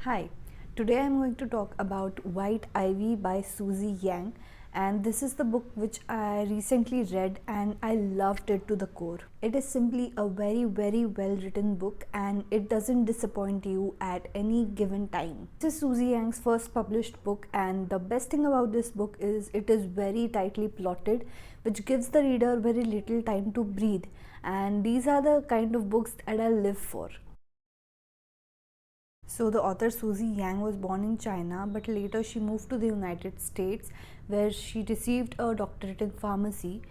Hi, today I'm going to talk about White Ivy by Susie Yang, and this is the book which I recently read and I loved it to the core. It is simply a very well written book and it doesn't disappoint you at any given time. This is Susie Yang's first published book, and the best thing about this book is it is very tightly plotted, which gives the reader very little time to breathe, and these are the kind of books that I live for. So the author Susie Yang was born in China, but later she moved to the United States where she received a doctorate in pharmacy.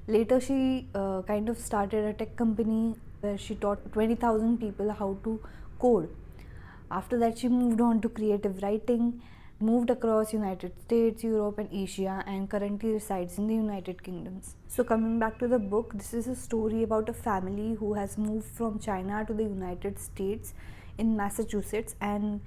Later she kind of started a tech company where she taught 20,000 people how to code. After that she moved on to creative writing, moved across United States, Europe and Asia, and currently resides in the United Kingdoms. So coming back to the book, this is a story about a family who has moved from China to the United States in Massachusetts, and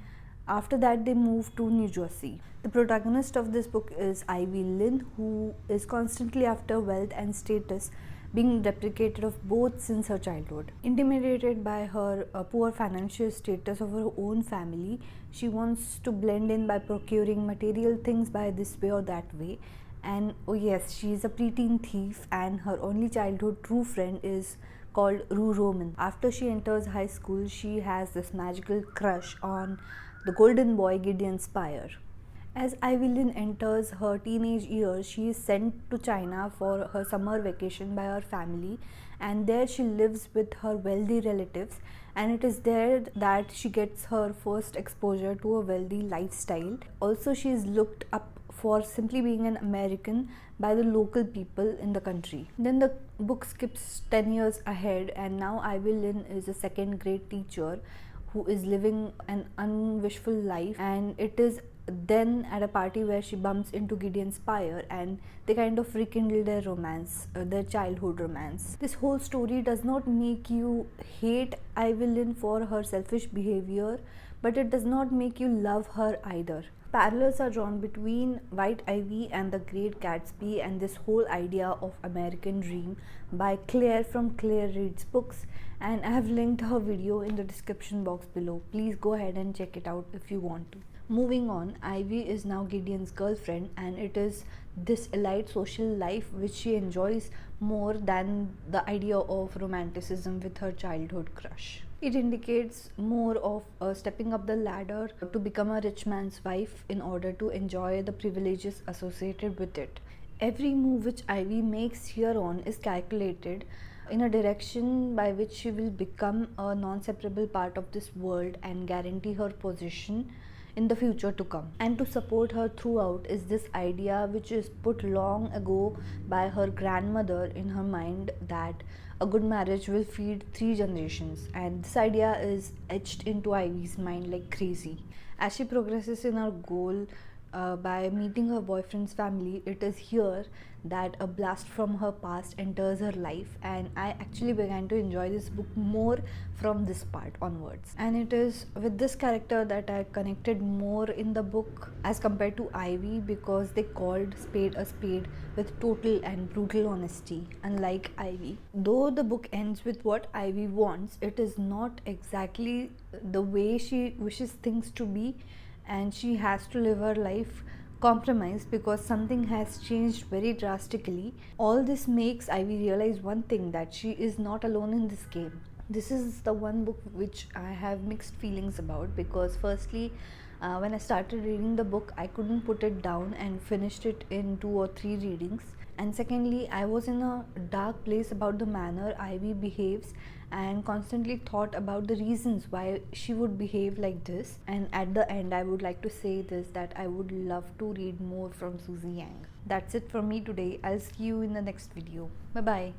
after that they moved to New Jersey. The protagonist of this book is Ivy Lynn, who is constantly after wealth and status, being deprecated of both since her childhood. Intimidated by her poor financial status of her own family, she wants to blend in by procuring material things by this way or that way. And oh yes, she is a preteen thief, and her only childhood true friend is called Rue Roman. After she enters high school, she has this magical crush on the golden boy Gideon Spire. As Ivy Lynn enters her teenage years, she is sent to China for her summer vacation by her family, and there she lives with her wealthy relatives, and it is there that she gets her first exposure to a wealthy lifestyle. Also, she is looked up for simply being an American by the local people in the country. Then the book skips 10 years ahead, and now Ivy Lynn is a second grade teacher who is living an unwishful life, and it is then at a party where she bumps into Gideon Spire and they kind of rekindle their romance, their childhood romance. This whole story does not make you hate Ivy Lynn for her selfish behavior, but it does not make you love her either. Parallels are drawn between White Ivy and The Great Gatsby and this whole idea of American Dream by Claire from Claire Reads Books, and I have linked her video in the description box below. Please go ahead and check it out if you want to. Moving on, Ivy is now Gideon's girlfriend, and it is this elite social life which she enjoys more than the idea of romanticism with her childhood crush. It indicates more of stepping up the ladder to become a rich man's wife in order to enjoy the privileges associated with it. Every move which Ivy makes here on is calculated in a direction by which she will become a non-separable part of this world and guarantee her position in the future to come. And to support her throughout is this idea which is put long ago by her grandmother in her mind, that a good marriage will feed 3 generations, and this idea is etched into Ivy's mind like crazy. As she progresses in her goal by meeting her boyfriend's family, it is here that a blast from her past enters her life, and I actually began to enjoy this book more from this part onwards. And it is with this character that I connected more in the book as compared to Ivy, because they called spade a spade with total and brutal honesty, unlike Ivy. Though the book ends with what Ivy wants, it is not exactly the way she wishes things to be, and she has to live her life compromised because something has changed very drastically. All this makes Ivy realize one thing, that she is not alone in this game. This is the one book which I have mixed feelings about, because firstly, when I started reading the book, I couldn't put it down and finished it in 2 or 3 readings. And secondly, I was in a dark place about the manner Ivy behaves and constantly thought about the reasons why she would behave like this. And at the end, I would like to say this, that I would love to read more from Susie Yang. That's it from me today. I'll see you in the next video. Bye bye.